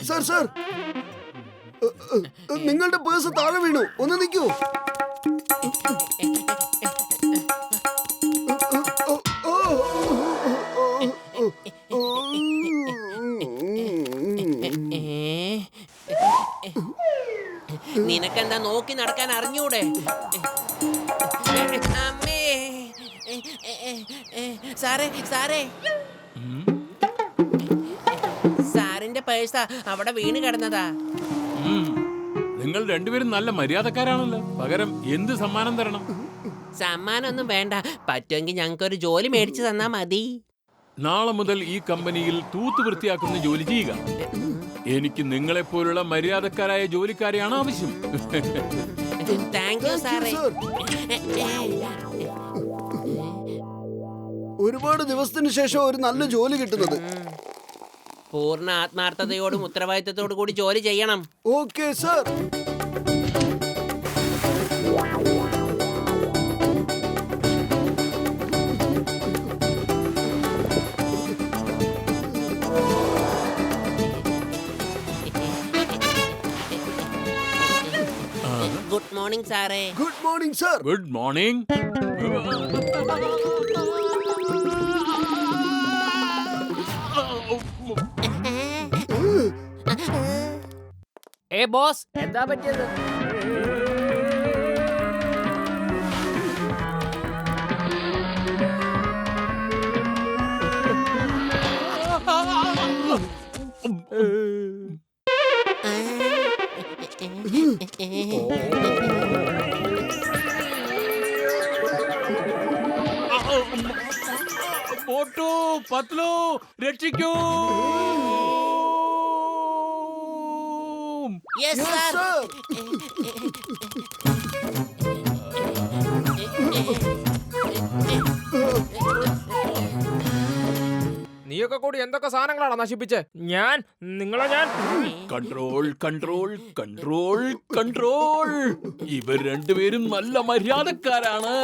Sir sir, നിങ്ങളുടെ purse താഴെ വീണു, ഒന്ന് നിൽക്കൂ. നിനക്കെന്താ നോക്കി നടക്കാൻ അറിഞ്ഞൂടെ? അമ്മേ, സാറേ സാറേ, സാറിന്റെ പേഴ്സാ അവിടെ വീണ് കിടന്നതാ. നിങ്ങൾ രണ്ടുപേരും നല്ല മര്യാദക്കാരാണല്ലോ. പകരം എന്ത് സമ്മാനം തരണം? സമ്മാനമൊന്നും വേണ്ട, പറ്റുമെങ്കിൽ ഞങ്ങൾക്കൊരു ജോലി മേടിച്ചു തന്നാ മതി. നാളെ മുതൽ ഈ കമ്പനിയിൽ തൂത്ത് വൃത്തിയാക്കുന്ന ജോലി ചെയ്യുക. എനിക്ക് നിങ്ങളെപ്പോലുള്ള മര്യാദക്കാരായ ജോലിക്കാരെയാണ് ആവശ്യം. താങ്ക് യു സാറേ. ഒരുപാട് ദിവസത്തിന് ശേഷം ഒരു നല്ല ജോലി കിട്ടുന്നത്. പൂർണ്ണ ആത്മാർത്ഥതയോടും ഉത്തരവാദിത്തത്തോടു കൂടി ജോലി ചെയ്യണം. Okay sir. ഗുഡ് മോർണിംഗ് സാറേ. Good morning sir. Good morning. Boss, എന്താ പറ്റിയത്? മോട്ടു, പത്ലു, രക്ഷിക്കൂ. Yes sir. നീയൊക്കെ കൂടി എന്തൊക്കെ സാധനങ്ങളാണ് നശിപ്പിച്ച്? നിങ്ങളെ ഞാൻ കൺട്രോൾ കൺട്രോൾ കൺട്രോൾ കൺട്രോൾ. ഇവർ രണ്ടുപേരും നല്ല മര്യാദക്കാരാണ്.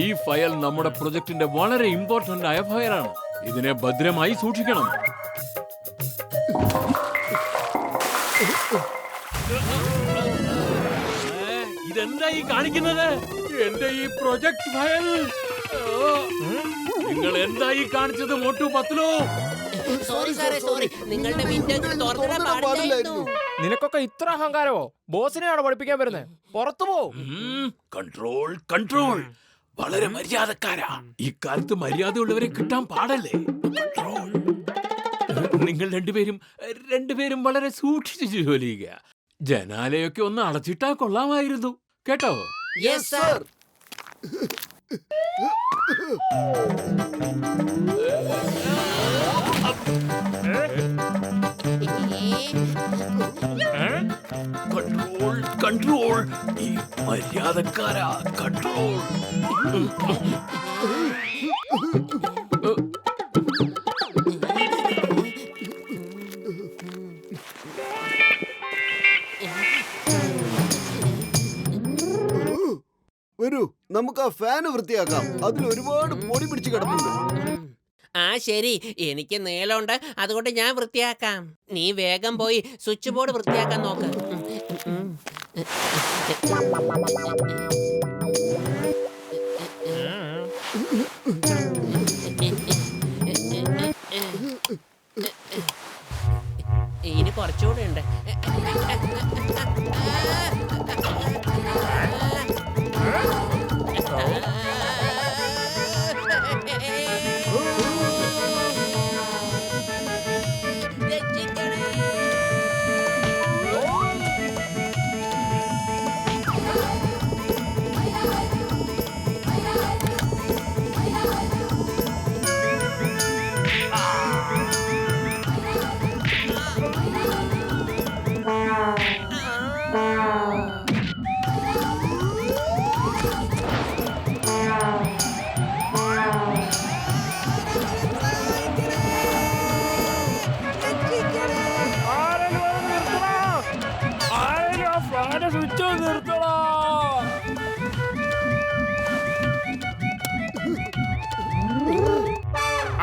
ഈ ഫയൽ നമ്മുടെ പ്രൊജക്ടിന്റെ വളരെ ഇമ്പോർട്ടന്റ് ആയ ഫയലാണ്. ഇതിനെ ഭദ്രമായി സൂക്ഷിക്കണം. ഇതെന്താ ഈ കാണിക്കുന്നത്? എന്റെ ഈ പ്രൊജക്ട് ഫയൽ നിങ്ങൾ എന്താ ഈ കാണിച്ചത്? മോട്ടു, പത്ലു. സോറി സാറേ, സോറി. നിങ്ങളുടെ വിൻഡോ തുറന്നിടാൻ പാടില്ലായിരുന്നു. നിനക്കൊക്കെ ഇത്ര അഹങ്കാരമോ? ബോസിനെയാണോ പഠിപ്പിക്കാൻ വരുന്നത്? പുറത്തു പോ. Control control. വളരെ മര്യാദക്കാരാ. ഈ കാലത്ത് മര്യാദയുള്ളവരെ കിട്ടാൻ പാടല്ലേ. കൺട്രോൾ. നിങ്ങൾ രണ്ടുപേരും വളരെ സൂക്ഷിച്ച് ജോലി ചെയ്യുക. ജനാലയൊക്കെ ഒന്ന് അടച്ചിട്ടാ കൊള്ളാമായിരുന്നു കേട്ടോ. Yes sir. Control control. ഈ മര്യാദക്കാരാ. കൺട്രോൾ. വരൂ, നമുക്ക് ആ ഫാന് വൃത്തിയാക്കാം. അതിൽ ഒരുപാട് പൊടി പിടിച്ച് കിടപ്പുണ്ട്. ആ ശരി, എനിക്ക് നീളമുണ്ട്, അതുകൊണ്ട് ഞാൻ വൃത്തിയാക്കാം. നീ വേഗം പോയി സ്വിച്ച് ബോർഡ് വൃത്തിയാക്കാൻ നോക്ക്. ഇനി കുറച്ചുകൂടെ ഉണ്ട്.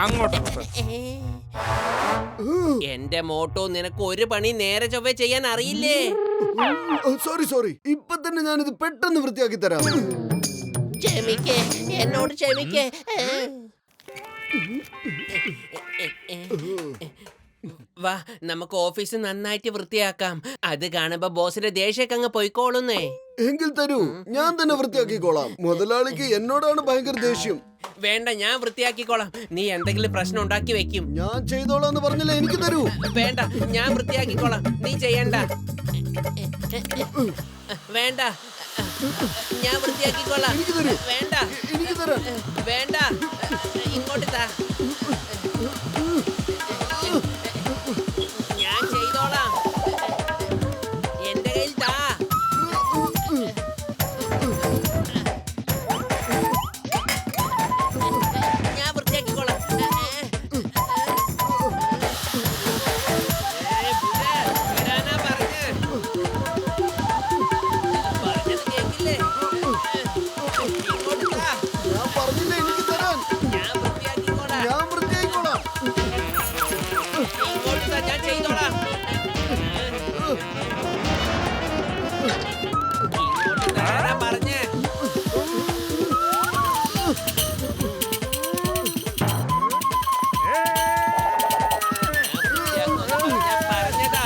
അങ്ങോട്ട്. എന്റെ മോട്ടോ നിനക്ക് ഒരു പണി നേരെ ചൊവ്വേ ചെയ്യാൻ അറിയില്ലേ? സോറി ഇപ്പൊ തന്നെ ഞാനിത് പെട്ടെന്ന് വൃത്തിയാക്കി തരാം. ക്ഷമിക്കേ, എന്നോട് ക്ഷമിക്കേ. വാ, നമുക്ക് ഓഫീസ് നന്നായിട്ട് വൃത്തിയാക്കാം. അത് കാണുമ്പോ ബോസിന്റെ ദേഷ്യമൊക്കെ അങ്ങ് പോയിക്കോളുന്നേ. എങ്കിൽ തരൂ, ഞാൻ തന്നെ വൃത്തിയാക്കിക്കോളാം. മുതലാളിക്ക് എന്നോടാണ് ഭയങ്കര ദേഷ്യം. വേണ്ട, ഞാൻ വൃത്തിയാക്കിക്കോളാം. നീ എന്തെങ്കിലും പ്രശ്നം ഉണ്ടാക്കി വെക്കും. ഞാൻ ചെയ്തോളാം എന്ന് പറഞ്ഞില്ലേ, എനിക്ക് തരൂ. വേണ്ട, ഞാൻ വൃത്തിയാക്കിക്കോളാം. നീ ചെയ്യണ്ട. വേണ്ട, ഞാൻ വൃത്തിയാക്കിക്കോളാം. എനിക്ക് തരൂ. വേണ്ട, എനിക്ക് തരാം. വേണ്ട, ഇങ്ങോട്ട് താ. ഞാൻ ചെയ്തോളാം. എന്റെ കയ്യിൽ താ. ഞാൻ വൃത്തിയാക്കിക്കോളാം. വിടാനാ പറഞ്ഞത്. പറഞ്ഞത് കേക്കില്ലേ? ഇങ്ങോട്ട് താ. ഞാൻ പറഞ്ഞില്ലേ, എനിക്ക് തരാൻ. ഞാൻ വൃത്തിയാക്കിക്കോളാം. ഞാൻ വൃത്തിയാക്കിക്കോളാം. ഇങ്ങോട്ട് താ, ഞാൻ ചെയ്തോളാം. ഇങ്ങോട്ട് തരാനാ പറഞ്ഞേ. പറഞ്ഞതാ.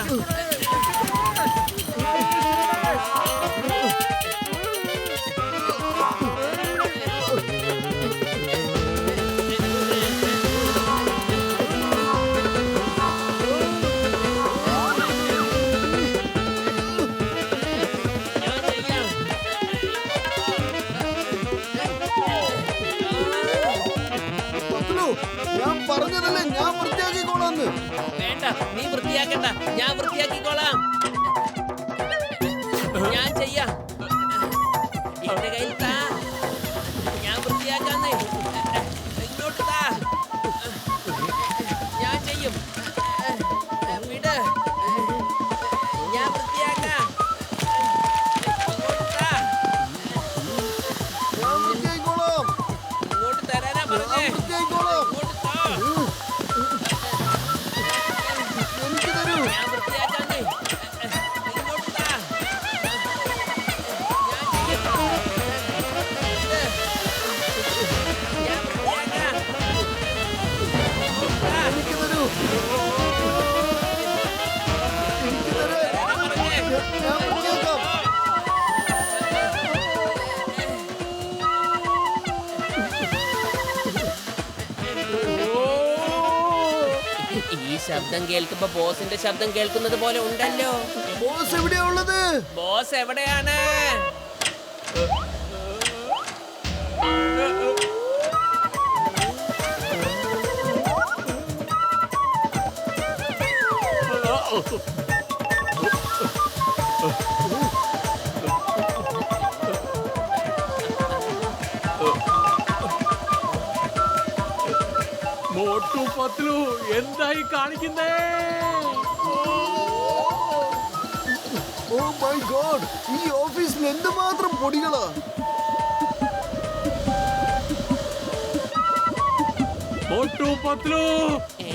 ഞാൻ ചെയ്യാം. പത്ലു, ഞാൻ പറഞ്ഞതല്ലേ ഞാൻ വൃത്തിയാക്കിക്കോളാന്ന്. വേണ്ട, നീ വൃത്തിയാക്കണ്ട. ഞാൻ വൃത്തിയാക്കിക്കോളാം. ഞാൻ ചെയ്യാം. എന്റെ കയ്യിൽ താ. ഞാൻ വൃത്തിയാക്കാന്നേ. ഇങ്ങോട്ട് താ. ഞാൻ ചെയ്യും. വിട്. ഞാൻ വൃത്തിയാക്കാം. ഇങ്ങോട്ട് താ. ഞാൻ വൃത്തിയാക്കിക്കോളാം. ഇങ്ങോട്ട് തരാനാ പറഞ്ഞേ. ഞാൻ വൃത്തിയാക്കിക്കോളാം. ഇങ്ങോട്ട് താ. എനിക്ക് തരൂ. ഞാൻ വൃത്തിയാക്കാന്നേ. ഇങ്ങോട്ട് താ. ഞാൻ ചെയ്യും. വിട്. ഞാൻ വൃത്തിയാക്കാം. ഇങ്ങോട്ട് താ. എനിക്ക് തരൂ. എനിക്ക് തരാൻ. തരാനാ പറഞ്ഞേ. ഞാൻ വൃത്തിയാക്കാം. ഈ ശബ്ദം കേൾക്കുമ്പോ ബോസിന്റെ ശബ്ദം കേൾക്കുന്നത് പോലെ ഉണ്ടല്ലോ. ബോസ് എവിടെയാ ഉള്ളത്? ബോസ് എവിടെയാണ്? മോട്ടു പത്ലു എന്തായി കാണിക്കുന്നേ? ഓ മൈ ഗോഡ്, ഈ ഓഫീസിൽ എന്തുമാത്രം പൊടികളാ. മോട്ടു പത്ലു,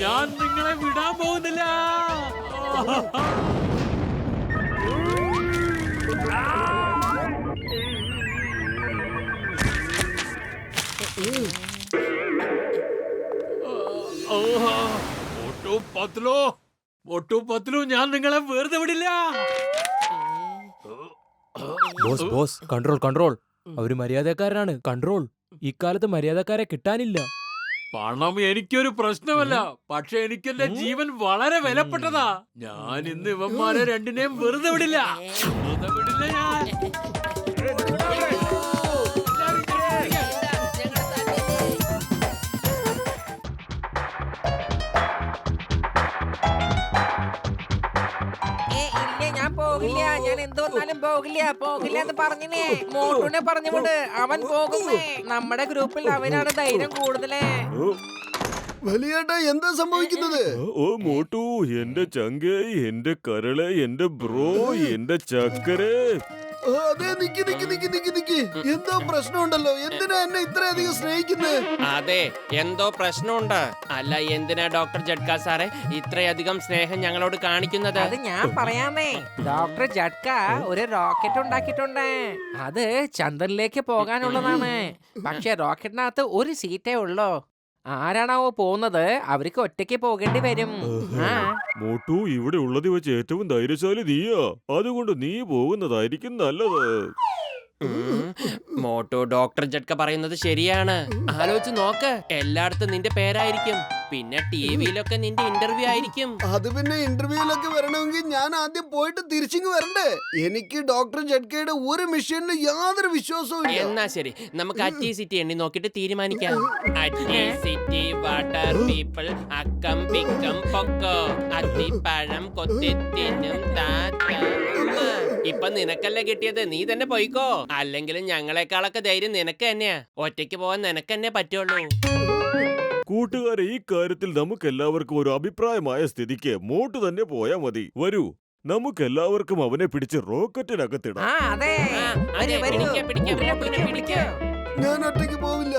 ഞാൻ നിങ്ങളെ വിടാൻ പോകുന്നില്ല. മോട്ടു പത്ലു, ഞാൻ നിങ്ങളെ വെറുതെ വിടില്ല. Boss boss, control control. അവര് മര്യാദക്കാരനാണ്. കൺട്രോൾ. ഇക്കാലത്ത് മര്യാദക്കാരെ കിട്ടാനില്ല. പണം എനിക്കൊരു പ്രശ്നമല്ല, പക്ഷെ എനിക്ക് എന്റെ ജീവൻ വളരെ വിലപ്പെട്ടതാ. ഞാൻ ഇന്ന് ഇവന്മാരെ രണ്ടിനെയും വെറുതെ വിടില്ല. വെറുതെ വിടില്ല ഞാൻ. ഞാൻ പോകില്ല. ഞാൻ എന്ത് വന്നാലും പോകില്ല എന്ന് പറഞ്ഞില്ലേ. മോട്ടൂനെ പറഞ്ഞുകൊണ്ട് അവൻ പോകുന്നേ. നമ്മുടെ ഗ്രൂപ്പിൽ അവനാണ് ധൈര്യം കൂടുതലേ. വലിയേട്ടാ, എന്താ സംഭവിക്കുന്നത്? ഓ മോട്ടു, എന്റെ ചങ്കേ, എന്റെ കരളെ, എന്റെ ബ്രോ, എന്റെ ചക്കരെ. അതെ, നിക്ക്. എന്തോ പ്രശ്നമുണ്ടല്ലോ. എന്തിനാ എന്നെ ഇത്രയധികം സ്നേഹിക്കുന്നത്? അതെ, എന്തോ പ്രശ്നമുണ്ട്. അല്ല, എന്തിനാ ഡോക്ടർ ജഡ്ക സാറേ ഇത്രയധികം സ്നേഹം ഞങ്ങളോട് കാണിക്കുന്നത്? അത് ഞാൻ പറയാമേ. ഡോക്ടർ ജഡ്ക ഒരു റോക്കറ്റ് ഉണ്ടാക്കിയിട്ടുണ്ട്. അത് ചന്ദ്രനിലേക്ക് പോകാനുള്ളതാണ്. പക്ഷെ റോക്കറ്റിനകത്ത് ഒരു സീറ്റേ ഉള്ളൂ. ആരാണാവോ പോകുന്നത് അവർക്ക് ഒറ്റയ്ക്ക് പോകേണ്ടി വരും. ആ മോട്ടു, ഇവിടെ ഉള്ളത് വെച്ച് ഏറ്റവും ധൈര്യശാലി നീയാ. അതുകൊണ്ട് നീ പോകുന്നതായിരിക്കും നല്ലത്. മോട്ടു, ഡോക്ടർ ജഡ്ക പറയുന്നത് ശരിയാണ്. ആലോചിച്ച് നോക്ക്, എല്ലായിടത്തും നിന്റെ പേരായിരിക്കും. പിന്നെ ടിവിയിലൊക്കെ നിന്റെ ഇന്റർവ്യൂ ആയിരിക്കും. അത് പിന്നെ ഇന്റർവ്യൂലൊക്കെ വരണമെങ്കിൽ ഞാൻ ആദ്യം പോയിട്ട് തിരിച്ചിങ് വരണ്ടേ? എനിക്ക് ഡോക്ടർ ജഡ്കയുടെ ഒരു മിഷനിലും യാതൊരു വിശ്വാസവും ഇല്ല. എന്നാ ശരി, നമുക്ക് അറ്റി സിറ്റി എണ്ണി നോക്കിട്ട് തീരുമാനിക്കാം. അറ്റി സിറ്റി വാട്ടർ പീപ്പിൾ അക്കം പിക്കം പൊക്കോ അത്തിപ്പഴം കൊത്തിത്തിനും ഇപ്പൊ നിനക്കല്ലേ കിട്ടിയത്, നീ തന്നെ പോയിക്കോ. അല്ലെങ്കിലും ഞങ്ങളെക്കാളൊക്കെ ധൈര്യം നിനക്ക് തന്നെയാ. ഒറ്റയ്ക്ക് പോവാൻ നിനക്ക് തന്നെ പറ്റുള്ളൂ. കൂട്ടുകാരെ, ഈ കാര്യത്തിൽ നമുക്കെല്ലാവർക്കും ഒരു അഭിപ്രായമായ സ്ഥിതിക്ക് മോട്ടു തന്നെ പോയാ മതി. വരൂ, നമുക്കെല്ലാവർക്കും അവനെ പിടിച്ച് റോക്കറ്റിനകത്തിടാം. അതെ. ആ, അതെ, വരൂ, പിടിക്കാം, പിടിക്കാം, വരൂ. മോട്ടുവിനെ പിടിക്കാം. ഞാൻ ഒറ്റയ്ക്ക് പോവില്ല.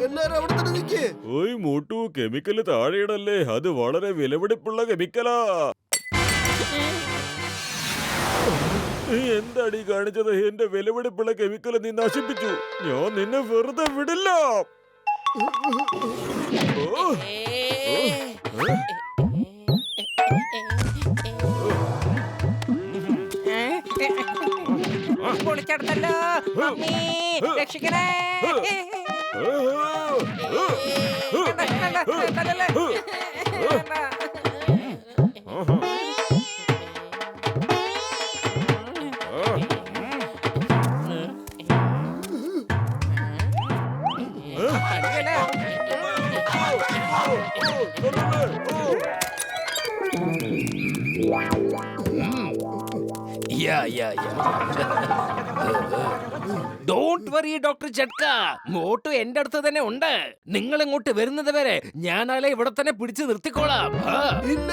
എല്ലാരും അവിടെ തന്നെ നിൽക്കേ. ഓയ് മോട്ടു, കെമിക്കല് താഴെയിടല്ലേ. അത് വളരെ വിലപിടിപ്പുള്ള കെമിക്കലാ. നീ എന്താടി കാണിച്ചത്? എന്റെ വിലപിടിപ്പുള്ള കെമിക്കല് നീ നശിപ്പിച്ചു. ഞാൻ നിന്നെ വെറുതെ വിടില്ല. ഓ, പൊളിച്ചെടുത്തല്ലോ. മമ്മി, രക്ഷിക്കണേ. ഡോണ്ട് വറി ഡോക്ടർ ജഡ്ക, മോട്ടു എന്റെ അടുത്ത് തന്നെ ഉണ്ട്. നിങ്ങൾ ഇങ്ങോട്ട് വരുന്നത് വരെ ഞാനാളെ ഇവിടെ തന്നെ പിടിച്ചു നിർത്തിക്കോളാം. ഇല്ല,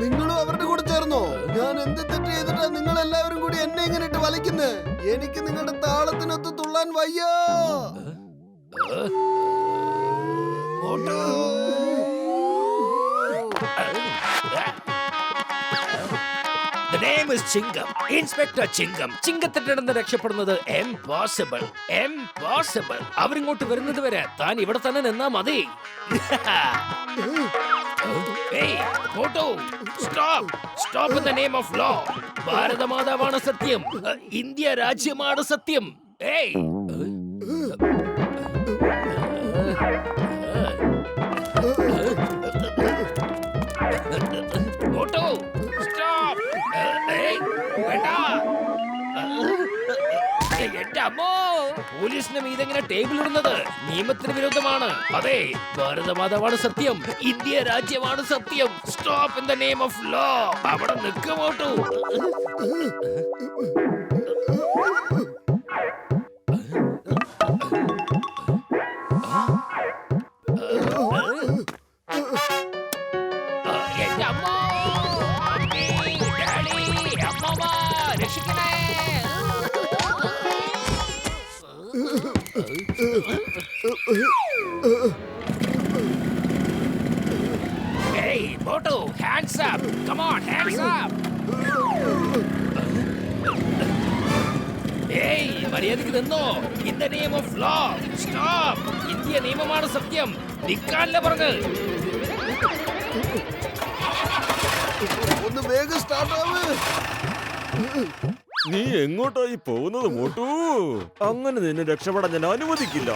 നിങ്ങളും അവരുടെ കൂടെ ചേർന്നോ? ഞാൻ എന്ത് തെറ്റ് ചെയ്തിട്ടാ നിങ്ങൾ എല്ലാവരും കൂടി എന്നെ ഇങ്ങനെ ഇട്ട് വലിക്കുന്നത്? എനിക്ക് നിങ്ങളുടെ താളത്തിനൊത്ത് തുള്ളാൻ വയ്യ. The name is Chingam. Inspector Chingam. ചിങ്കത്തിന്റെ നിന്ന് രക്ഷപ്പെടുന്നത് impossible. അവരിങ്ങോട്ട് വരുന്നത് വരെ താൻ ഇവിടെ തന്നെ നിന്നാ മതി. Hey, Moto, stop in the name of law. ഭാരതമാതാവാണ് സത്യം. ഇന്ത്യ രാജ്യമാണ് സത്യം. Hey. Moto, stop. എന്റെ അമ്മോ, പോലീസിന്റെ മീതെങ്ങനെ ടേബിൾ ഇടുന്നത് നിയമത്തിന് വിരുദ്ധമാണ്. അതെ, ഭാരതമാതാവാണ് സത്യം, ഇന്ത്യ രാജ്യമാണ് സത്യം. Stop in the name of law. അവിടെ നിൽക്കുമോട്ടു. എന്റെ അമ്മോ, ഡാഡി, അമ്മമ്മ, രക്ഷിക്കണേ. Hey, Moto, hands up. Come on, hands up. Hey, മര്യാദയ്ക്ക് നിന്നോ. In the name of law. Stop. India നിയമമാണ് സത്യം. നിൽക്കാനല്ലേ പറഞ്ഞ്. ഒന്ന് വേഗം സ്റ്റാർട്ട് ആവ്. നീ എങ്ങോട്ടായി പോകുന്നത് മോട്ടു? അങ്ങനെ നിന്നെ രക്ഷപ്പെടാൻ ഞാൻ അനുവദിക്കില്ല.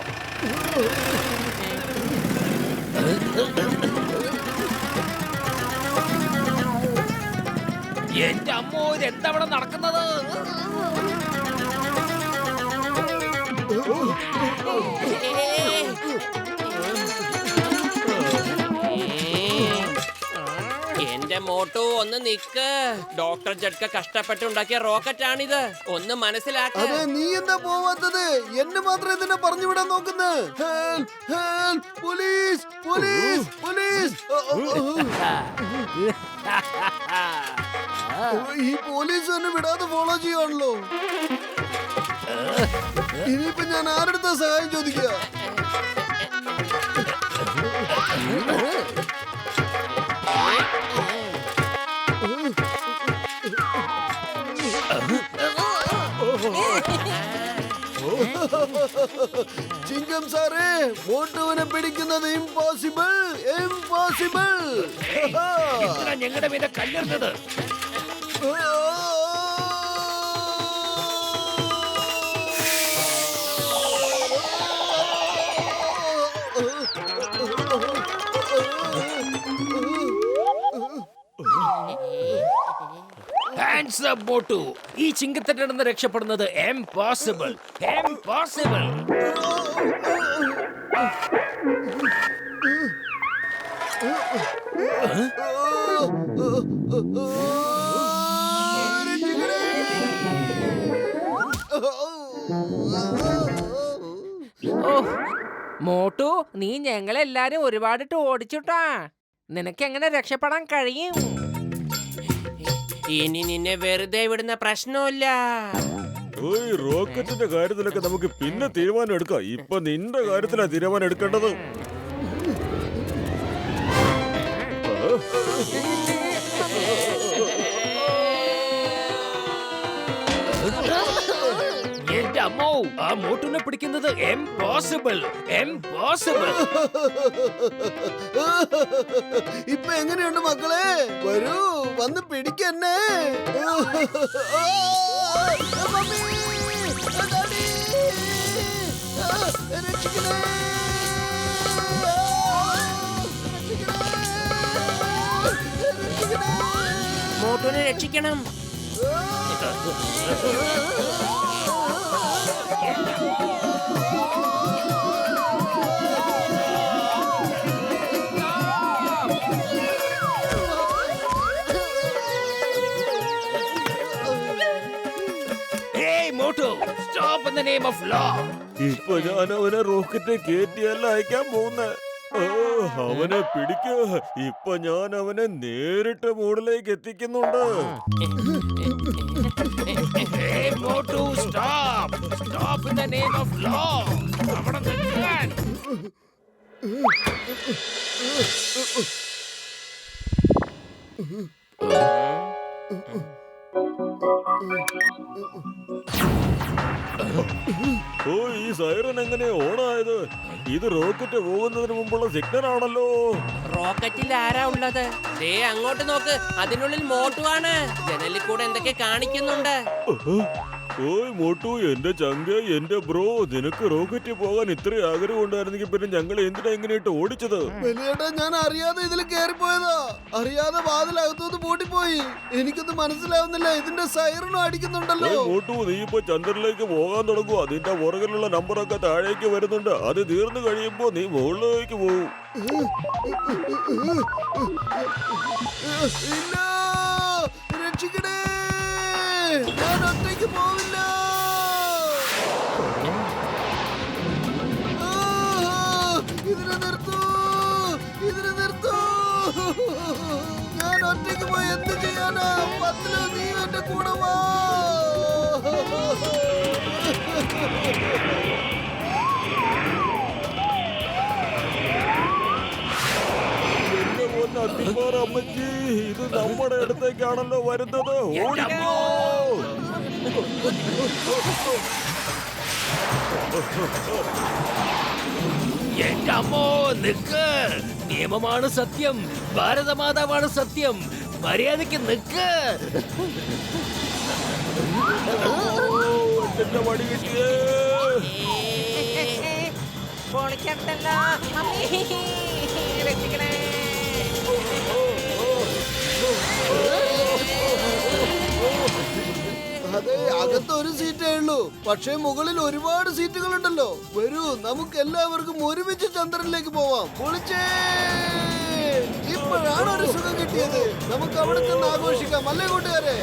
എന്റെ അമ്മോ, ഇതെന്താ ഇവിടെ നടക്കുന്നത്? എന്റെ മോട്ടു, ഒന്ന് നിക്ക്. ഡോക്ടർ ജഡ്ക കഷ്ടപ്പെട്ടുണ്ടാക്കിയ റോക്കറ്റ് ആണിത്. ഒന്ന് മനസ്സിലാക്ക. അതെ, നീ എന്താ പോവാത്തത്? എന്നെ മാത്രം ഇതിനെ പറഞ്ഞു വിടാൻ നോക്കുന്നത്? Police, police, police. ഈ പോലീസ് എന്നെ വിടാതെ ഫോളോ ചെയ്യുവാണല്ലോ. ഇനിയിപ്പോ ഞാൻ ആരുടെ സഹായം ചോദിക്കുക? ചിങ്കം സാറേ, മോട്ടുവിനെ പിടിക്കുന്നത് ഇംപോസിബിൾ, ഇംപോസിബിൾ. എന്തിനാ ഞങ്ങളുടെ മീതെ കല്ലെറിഞ്ഞത്? Hands up Motu. ഈ ചിങ്കത്തിട്ട് നിന്ന് രക്ഷപ്പെടുന്നത് ഇംപോസിബിൾ, ഇംപോസിബിൾ. ഓ മോട്ടു, നീ ഞങ്ങളെല്ലാരും ഒരുപാടിട്ട് ഓടിച്ചുട്ടാ. നിനക്ക് എങ്ങനെ രക്ഷപ്പെടാൻ കഴിയും? ഇനി നിന്നെ വെറുതെ വിടുന്ന പ്രശ്നമില്ല. ഓയ്, റോക്കറ്റിന്റെ കാര്യത്തിലൊക്കെ നമുക്ക് പിന്നെ തീരുമാനം എടുക്കാം. ഇപ്പൊ നിന്റെ കാര്യത്തിലാ തീരുമാനം എടുക്കേണ്ടത്. എന്റെ അമ്മോ, ആ മോട്ടുനെ പിടിക്കുന്നത് ഇംപോസിബിൾ, ഇംപോസിബിൾ. ഇപ്പൊ എങ്ങനെയുണ്ട് മക്കളെ? വരൂ, വന്ന് പിടിക്കന്നെ. മോട്ടുവിനെ രക്ഷിക്കണം. Hey Motu, stop in the name of law. ഇപ്പൊ ഞാൻ അവനെ റോക്കറ്റ് കയറ്റിയല്ല അയക്കാൻ പോകുന്ന. അവനെ പിടിക്കുക. ഇപ്പൊ ഞാൻ അവനെ നേരിട്ട് മൂടിലേക്ക് എത്തിക്കുന്നുണ്ട്. Hey Motu, stop. Stop in the name of law. അവിടെ നിൽക്കാൻ. ഓ, ഈ സൈറൻ എങ്ങനെ ഓണായത്? ഇത് റോക്കറ്റ് പോകുന്നതിന് മുമ്പുള്ള സിഗ്നൽ ആണല്ലോ. റോക്കറ്റിൽ ആരാ ഉള്ളത്? ദേ അങ്ങോട്ട് നോക്ക്, അതിനുള്ളിൽ മോട്ടുവാണ്. ജനലിൽ കൂടെ എന്തൊക്കെ കാണിക്കുന്നുണ്ട്. ഓയ് മോട്ടു, എന്റെ ചങ്ക, എന്റെ ബ്രോ, നിനക്ക് റോക്കറ്റ് പോകാൻ ഇത്ര ആഗ്രഹം ഉണ്ടായിരുന്നെങ്കിൽ പിന്നെ ഞങ്ങൾ എന്തിനാ ഇങ്ങനെയിട്ട് ഓടിച്ചത്? വലിയേട്ടാ, ഞാൻ അറിയാതെ ഇതിൽ കയറിപ്പോയതാ. അറിയാതെ വാതിലകത്തുനിന്ന് പൂട്ടിപ്പോയി. എനിക്കൊന്നും മനസ്സിലാവുന്നില്ല. ഇതിന്റെ സൈറനും അടിക്കുന്നുണ്ടല്ലോ. ഓയ് മോട്ടു, നീ ഇപ്പൊ ചന്ദ്രനിലേക്ക് പോകാൻ തുടങ്ങും. അതിന്റെ പുറകിലുള്ള നമ്പറൊക്കെ താഴേക്ക് വരുന്നുണ്ട്. അത് തീർന്നു കഴിയുമ്പോ നീ മുകളിലേക്ക് പോകും. ഇല്ല, രക്ഷിക്കണേ, ഞാൻ ഒറ്റയ്ക്ക് പോവില്ല. ഇതിനെ നിർത്തൂ, ഇതിനെ നിർത്തൂ. ഞാൻ ഒറ്റയ്ക്ക് പോയി എന്ത് ചെയ്യാനാ? പത്തിലോ നീ എന്റെ കൂടെ വാ. അമ്മച്ചി, ഇത് നമ്മുടെ അടുത്തേക്കാണല്ലോ വരുന്നത്. ഓടിക്കോ. എന്റെ അമ്മോ, നിക്ക്. നിയമമാണ് സത്യം, ഭാരതമാതാവാണ് സത്യം. മര്യാദയ്ക്ക് നിക്ക്. എന്റെ വടി കിട്ടിയേ. പൊളിക്കണ്ടല്ലോ. അമ്മേ, രക്ഷിക്കണേ. അതെ, അകത്ത് ഒരു സീറ്റേ ഉള്ളൂ. പക്ഷേ മുകളിൽ ഒരുപാട് സീറ്റുകൾ ഉണ്ടല്ലോ. വരൂ, നമുക്ക് എല്ലാവർക്കും ഒരുമിച്ച് ചന്ദ്രനിലേക്ക് പോവാം. പൊളിച്ചേ, ഇപ്പോഴാണ് ഒരു സുഖം കിട്ടിയത്. നമുക്ക് അവിടെ ചെന്ന് ആഘോഷിക്കാം, അല്ലേ കൂട്ടുകാരെ?